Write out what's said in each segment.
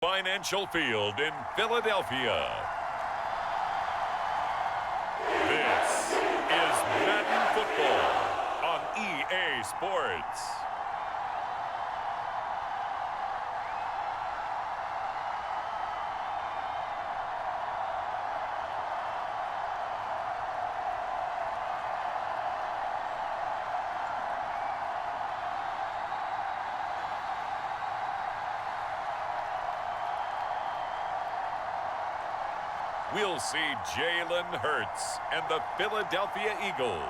Financial Field in Philadelphia. This is Madden Football on EA Sports. We'll see Jalen Hurts and the Philadelphia Eagles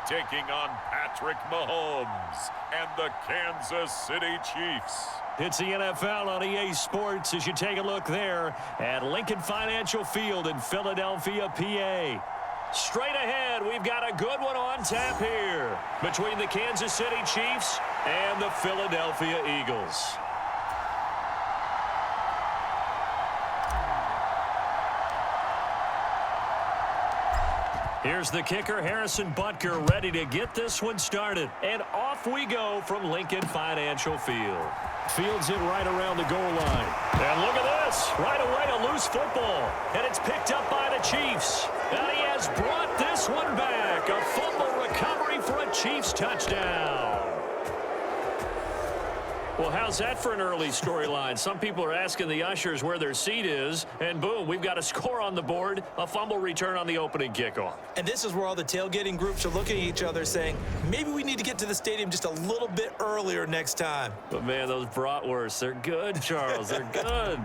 taking on Patrick Mahomes and the Kansas City Chiefs. It's the NFL on EA Sports as you take a look there at Lincoln Financial Field in Philadelphia, PA. Straight ahead, we've got a good one on tap here between the Kansas City Chiefs and the Philadelphia Eagles. Here's the kicker, Harrison Butker, ready to get this one started. And off we go from Lincoln Financial Field. Fields it right around the goal line. And look at this. Right away, a loose football. And it's picked up by the Chiefs. And he has brought this one back. A fumble recovery for a Chiefs touchdown. Well, how's that for an early storyline? Some people are asking the ushers where their seat is, and boom, we've got a score on the board, a fumble return on the opening kickoff. And this is where all the tailgating groups are looking at each other saying, maybe we need to get to the stadium just a little bit earlier next time. But, man, those bratwursts, they're good, Charles. They're good.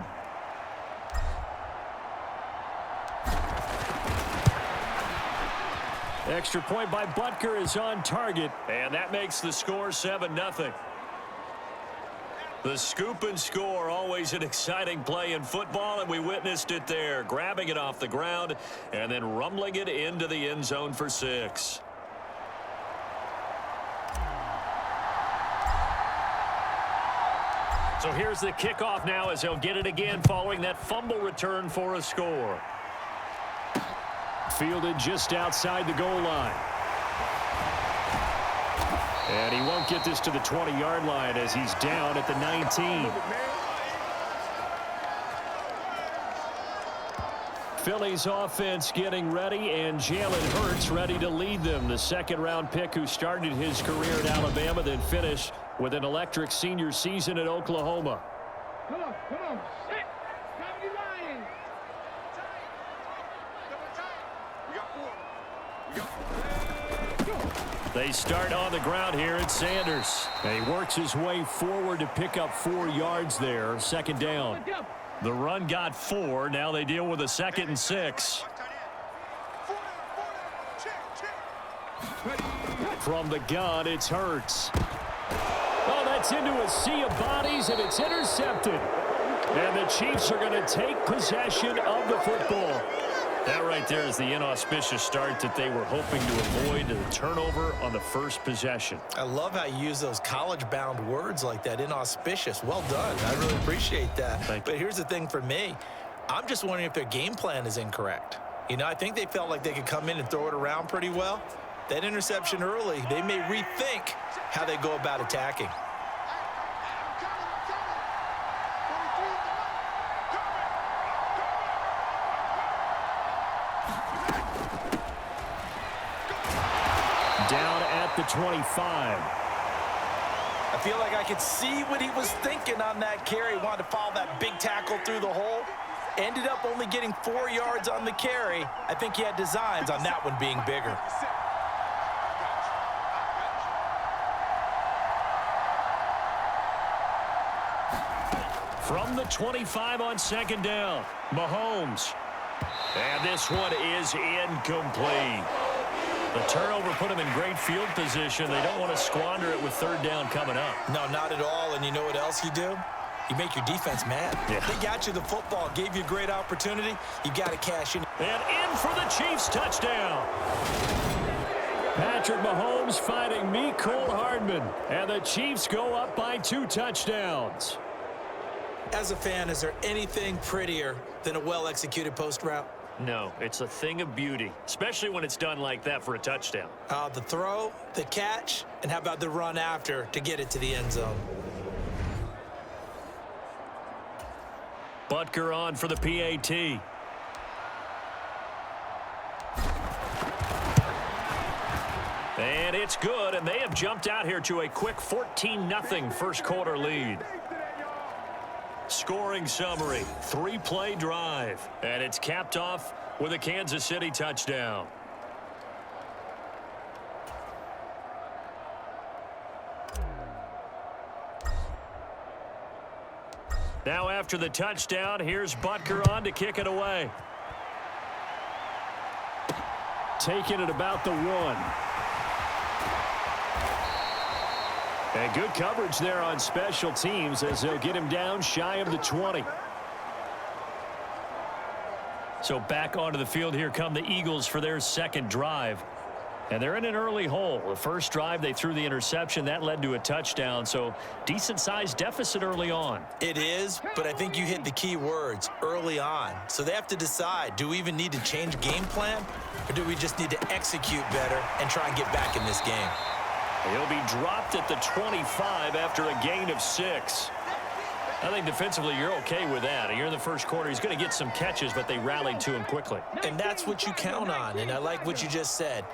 Extra point by Butker is on target, and that makes the score 7-0. The scoop and score, always an exciting play in football, and we witnessed it there, grabbing it off the ground and then rumbling it into the end zone for 6. So here's the kickoff now as he'll get it again following that fumble return for a score. Fielded just outside the goal line. And he won't get this to the 20-yard line as he's down at the 19. Philly's offense getting ready, and Jalen Hurts ready to lead them. The second-round pick who started his career at Alabama, then finished with an electric senior season at Oklahoma. Come on. Sit. Cover your line. They start on the ground here at Sanders. And he works his way forward to pick up 4 yards there. Second down. The run got 4. Now they deal with a 2nd and 6. From the gun, it's Hurts. Oh, that's into a sea of bodies, and it's intercepted. And the Chiefs are going to take possession of the football. That right there is the inauspicious start that they were hoping to avoid, the turnover on the first possession. I love how you use those college-bound words like that, inauspicious. Well done. I really appreciate that. But here's the thing for me. I'm just wondering if their game plan is incorrect. You know, I think they felt like they could come in and throw it around pretty well. That interception early, they may rethink how they go about attacking. Down at the 25. I feel like I could see what he was thinking on that carry. Wanted to follow that big tackle through the hole. Ended up only getting 4 yards on the carry. I think he had designs on that one being bigger. From the 25 on second down, Mahomes. And this one is incomplete. The turnover put them in great field position. They don't want to squander it with third down coming up. No, not at all. And you know what else you do? You make your defense mad. Yeah. They got you the football, gave you a great opportunity. You got to cash in. And in for the Chiefs touchdown. Patrick Mahomes fighting Mecole Hardman. And the Chiefs go up by 2 touchdowns. As a fan, is there anything prettier than a well-executed post route? No, it's a thing of beauty, especially when it's done like that for a touchdown. The throw, the catch, and how about the run after to get it to the end zone? Butker on for the PAT. And it's good, and they have jumped out here to a quick 14-0 first quarter lead. Scoring summary, 3-play drive, and it's capped off with a Kansas City touchdown. Now after the touchdown, here's Butker on to kick it away. Taking it about the 1. And good coverage there on special teams as they'll get him down shy of the 20. So back onto the field here come the Eagles for their second drive. And they're in an early hole. The first drive, they threw the interception. That led to a touchdown. So decent-sized deficit early on. It is, but I think you hit the key words, early on. So they have to decide, do we even need to change game plan? Or do we just need to execute better and try and get back in this game? He'll be dropped at the 25 after a gain of 6. I think defensively you're okay with that. You're in the first quarter. He's going to get some catches, but they rallied to him quickly. And that's what you count on, and I like what you just said.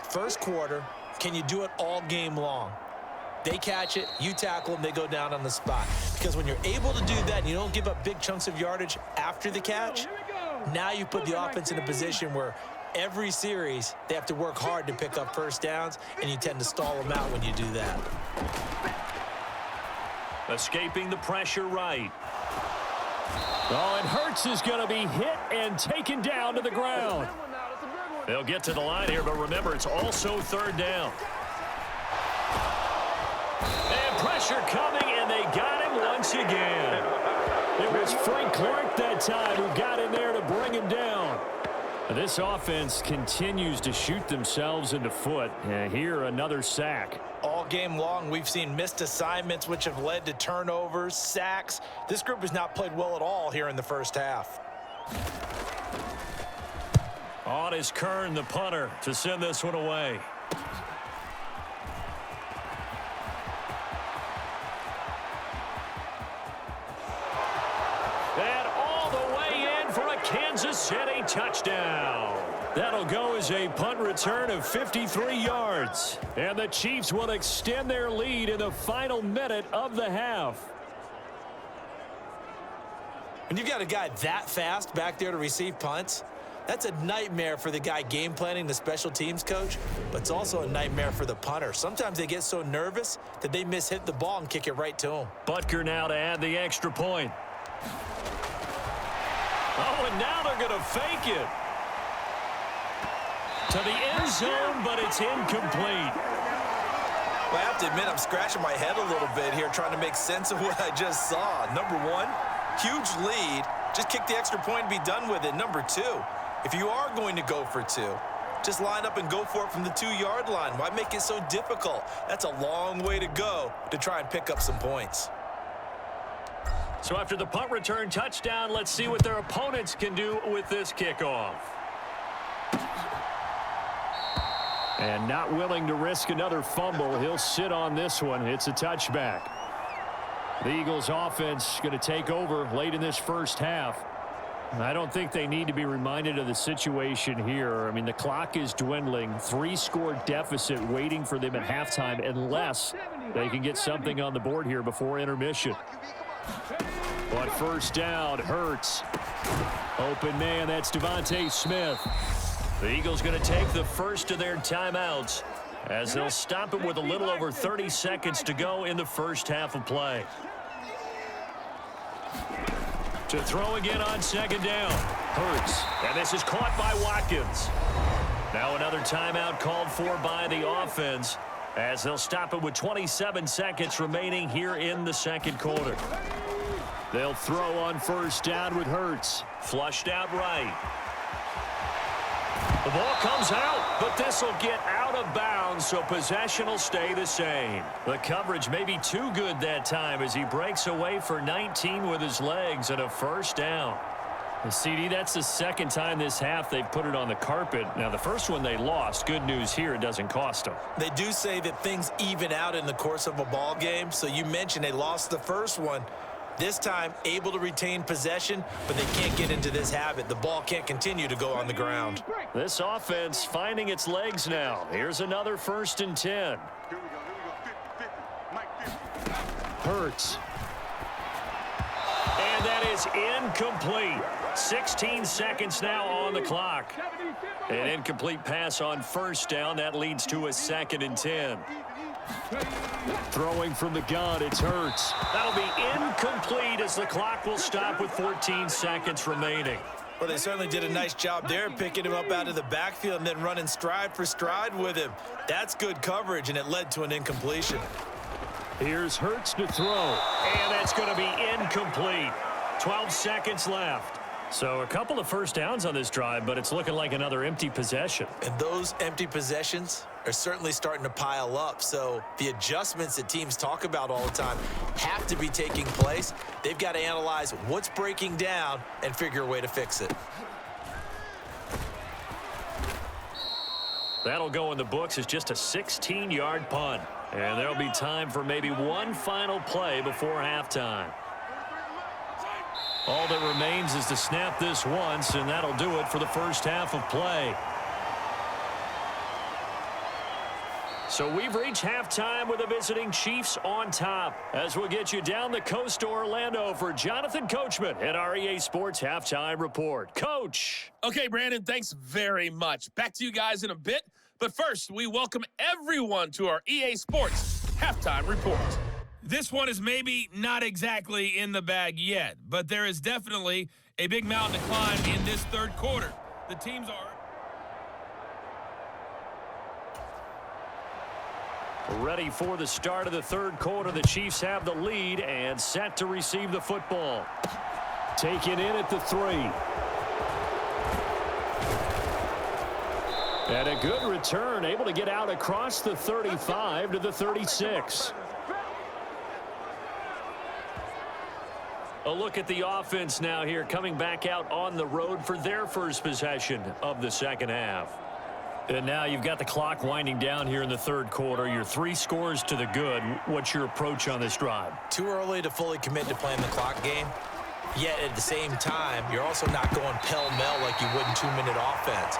First quarter, can you do it all game long? They catch it, you tackle them, they go down on the spot. Because when you're able to do that and you don't give up big chunks of yardage after the catch, now you put the offense in a position where every series they have to work hard to pick up first downs, and you tend to stall them out when you do that. Escaping the pressure right. Oh, and Hurts is going to be hit and taken down to the ground. They'll get to the line here, but remember, it's also third down. And pressure coming, and they got him once again. It was Frank Clark that time who got in there to bring him down. This offense continues to shoot themselves in the foot. And here, another sack. All game long, we've seen missed assignments, which have led to turnovers, sacks. This group has not played well at all here in the first half. On is Kern, the punter, to send this one away. And all the way in for a Kansas City touchdown. That'll go as a punt return of 53 yards. And the Chiefs will extend their lead in the final minute of the half. When you've got a guy that fast back there to receive punts, that's a nightmare for the guy game planning, the special teams coach, but it's also a nightmare for the punter. Sometimes they get so nervous that they miss-hit the ball and kick it right to him. Butker now to add the extra point. Oh, and now they're going to fake it. To the end zone, but it's incomplete. Well, I have to admit, I'm scratching my head a little bit here trying to make sense of what I just saw. Number one, huge lead. Just kick the extra point and be done with it. Number two, if you are going to go for 2, just line up and go for it from the 2-yard line. Why make it so difficult? That's a long way to go to try and pick up some points. So after the punt return touchdown, let's see what their opponents can do with this kickoff. And not willing to risk another fumble, he'll sit on this one. It's a touchback. The Eagles offense going to take over late in this first half. I don't think they need to be reminded of the situation here. I mean, the clock is dwindling. 3-score deficit waiting for them at halftime unless they can get something on the board here before intermission. On first down, Hurts. Open man, that's Devontae Smith. The Eagles going to take the first of their timeouts as they'll stop it with a little over 30 seconds to go in the first half of play. To throw again on second down. Hurts. And this is caught by Watkins. Now another timeout called for by the offense as they'll stop it with 27 seconds remaining here in the second quarter. They'll throw on first down with Hurts. Flushed out right. The ball comes out, but this will get out of bounds, so possession will stay the same. The coverage may be too good that time as he breaks away for 19 with his legs and a first down. And CD, that's the second time this half they've put it on the carpet. Now, the first one they lost. Good news here, it doesn't cost them. They do say that things even out in the course of a ball game, so you mentioned they lost the first one. This time, able to retain possession, but they can't get into this habit. The ball can't continue to go on the ground. This offense finding its legs now. Here's another 1st and 10. Hurts. And that is incomplete. 16 seconds now on the clock. An incomplete pass on 1st down. That leads to a 2nd and 10. Throwing from the gun, it's Hurts. That'll be incomplete as the clock will stop with 14 seconds remaining. Well, they certainly did a nice job there, picking him up out of the backfield and then running stride for stride with him. That's good coverage, and it led to an incompletion. Here's Hurts to throw, and that's going to be incomplete. 12 seconds left. So a couple of 1st downs on this drive, but it's looking like another empty possession. And those empty possessions are certainly starting to pile up. So the adjustments that teams talk about all the time have to be taking place. They've got to analyze what's breaking down and figure a way to fix it. That'll go in the books as just a 16-yard punt. And there'll be time for maybe one final play before halftime. All that remains is to snap this once, and that'll do it for the first half of play. So we've reached halftime with the visiting Chiefs on top. As we'll get you down the coast to Orlando for Jonathan Coachman at our EA Sports Halftime Report. Coach. Okay, Brandon, thanks very much. Back to you guys in a bit. But first, we welcome everyone to our EA Sports Halftime Report. This one is maybe not exactly in the bag yet, but there is definitely a big mountain to climb in this 3rd quarter. The teams are ready for the start of the 3rd quarter. The Chiefs have the lead and set to receive the football. Taken in at the 3. And a good return, able to get out across the 35 to the 36. A look at the offense now here, coming back out on the road for their first possession of the 2nd half. And now you've got the clock winding down here in the 3rd quarter. You're 3 scores to the good. What's your approach on this drive? Too early to fully commit to playing the clock game. Yet at the same time, you're also not going pell-mell like you would in 2-minute offense.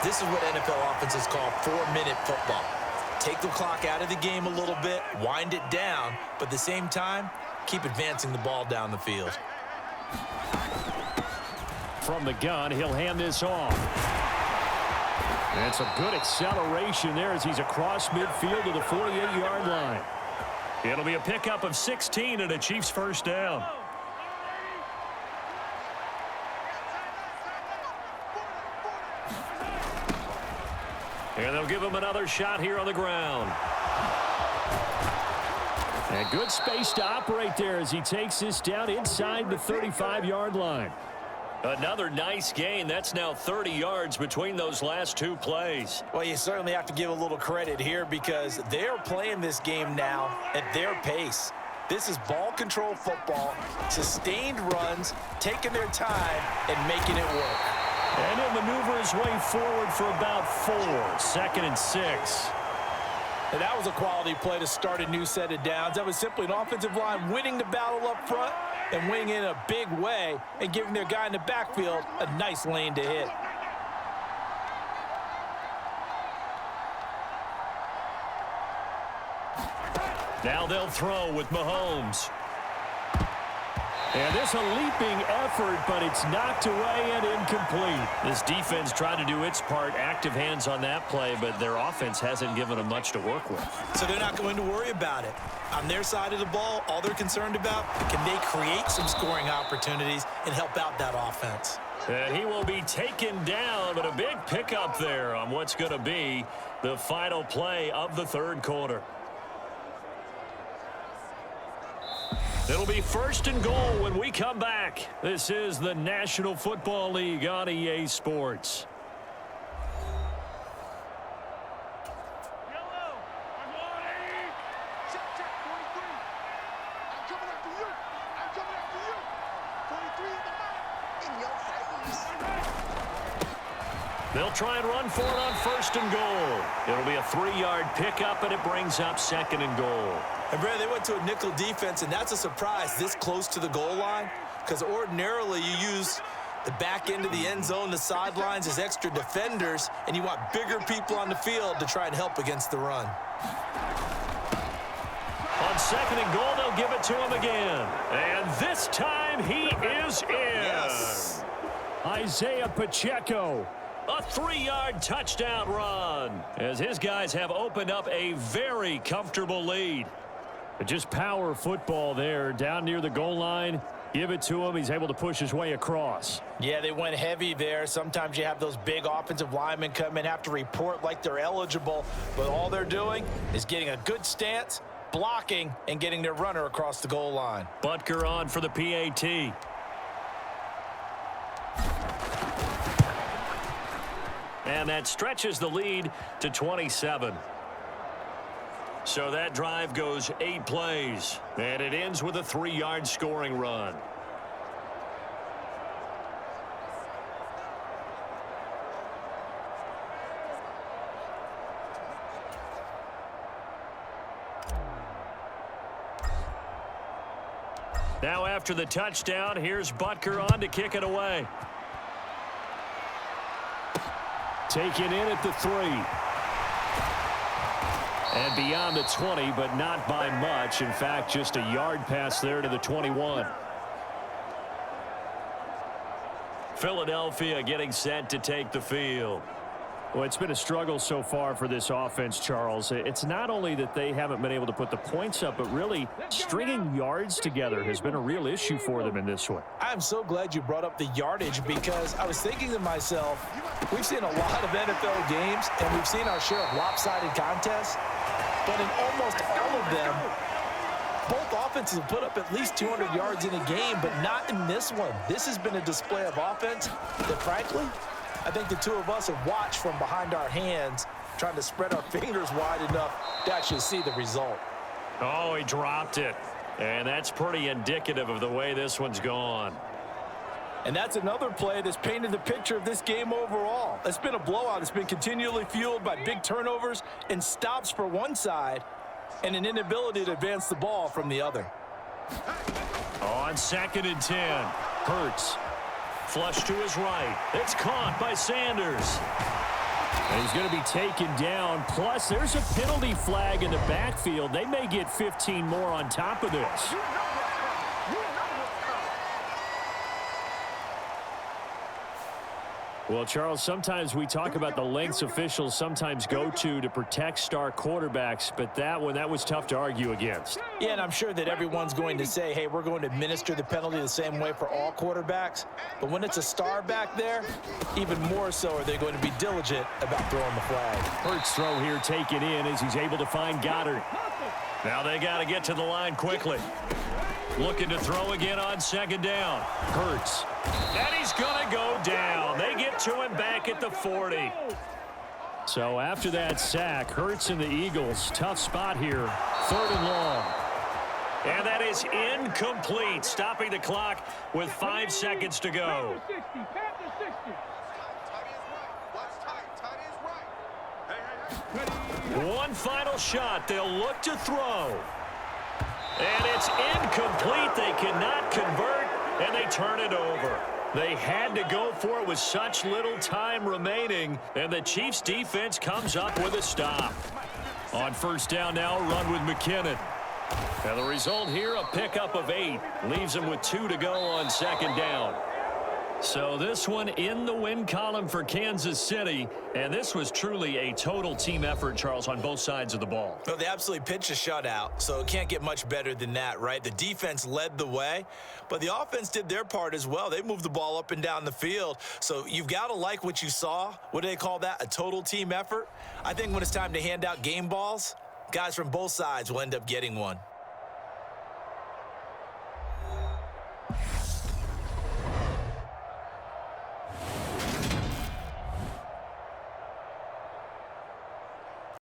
This is what NFL offenses call 4-minute football. Take the clock out of the game a little bit, wind it down, but at the same time, keep advancing the ball down the field. From the gun, he'll hand this off. And some good acceleration there as he's across midfield to the 48-yard line. It'll be a pickup of 16 and a Chiefs 1st down. And they'll give him another shot here on the ground. And good space to operate there as he takes this down inside the 35-yard line. Another nice gain. That's now 30 yards between those last 2 plays. Well, you certainly have to give a little credit here because they're playing this game now at their pace. This is ball control football, sustained runs, taking their time, and making it work. And he'll maneuver his way forward for about 4. 2nd and 6. And that was a quality play to start a new set of downs. That was simply an offensive line winning the battle up front and winning in a big way and giving their guy in the backfield a nice lane to hit. Now they'll throw with Mahomes. And this a leaping effort, but it's knocked away and incomplete. This defense tried to do its part, active hands on that play, but their offense hasn't given them much to work with. So they're not going to worry about it. On their side of the ball, all they're concerned about, can they create some scoring opportunities and help out that offense? And he will be taken down, but a big pickup there on what's going to be the final play of the 3rd quarter. It'll be 1st and goal when we come back. This is the National Football League on EA Sports. They'll try and run for it on 1st and goal. It'll be a 3-yard pickup, and it brings up 2nd and goal. And, Brad, they went to a nickel defense, and that's a surprise this close to the goal line, because ordinarily you use the back end of the end zone, the sidelines as extra defenders, and you want bigger people on the field to try and help against the run. On 2nd and goal, they'll give it to him again. And this time he is in. Yes. Isaiah Pacheco, a 3-yard touchdown run, as his guys have opened up a very comfortable lead. Just power football there down near the goal line. Give it to him. He's able to push his way across. Yeah, they went heavy there. Sometimes you have those big offensive linemen come in, have to report like they're eligible, but all they're doing is getting a good stance, blocking, and getting their runner across the goal line. Butker on for the PAT. And that stretches the lead to 27. So that drive goes 8 plays, and it ends with a 3-yard scoring run. Now after the touchdown, here's Butker on to kick it away. Taken in at the 3. And beyond the 20, but not by much. In fact, just a yard pass there to the 21. Philadelphia getting set to take the field. Well, it's been a struggle so far for this offense, Charles. It's not only that they haven't been able to put the points up, but really stringing yards together has been a real issue for them in this one. I'm so glad you brought up the yardage, because I was thinking to myself, we've seen a lot of NFL games, and we've seen our share of lopsided contests, but in almost all of them, both offenses have put up at least 200 yards in a game, but not in this one. This has been a display of offense that, frankly, I think the two of us have watched from behind our hands, trying to spread our fingers wide enough to actually see the result. Oh, he dropped it. And that's pretty indicative of the way this one's gone. And that's another play that's painted the picture of this game overall. It's been a blowout. It's been continually fueled by big turnovers and stops for one side and an inability to advance the ball from the other. On 2nd and 10, Hurts. Flush to his right. It's caught by Sanders. And he's going to be taken down. Plus, there's a penalty flag in the backfield. They may get 15 more on top of this. Well, Charles, sometimes we talk about the lengths officials sometimes go to protect star quarterbacks, but that one, that was tough to argue against. Yeah, and I'm sure that everyone's going to say, hey, we're going to administer the penalty the same way for all quarterbacks. But when it's a star back there, even more so are they going to be diligent about throwing the flag. Hurts throw here taken in as he's able to find Goddard. Now they got to get to the line quickly. Looking to throw again on 2nd down. Hurts. And he's going to go down. They get to him back at the 40. So after that sack, Hurts and the Eagles, tough spot here. 3rd and long. And that is incomplete, stopping the clock with 5 seconds to go. One final shot. They'll look to throw. And it's incomplete. They cannot convert, and they turn it over. They had to go for it with such little time remaining, and the Chiefs' defense comes up with a stop. On 1st down now, run with McKinnon. And the result here, a pickup of 8. Leaves them with 2 to go on 2nd down. So this one in the win column for Kansas City, and this was truly a total team effort, Charles, on both sides of the ball. Well, they absolutely pitched a shutout, so it can't get much better than that, right? The defense led the way, but the offense did their part as well. They moved the ball up and down the field, so you've got to like what you saw. What do they call that? A total team effort? I think when it's time to hand out game balls, guys from both sides will end up getting one.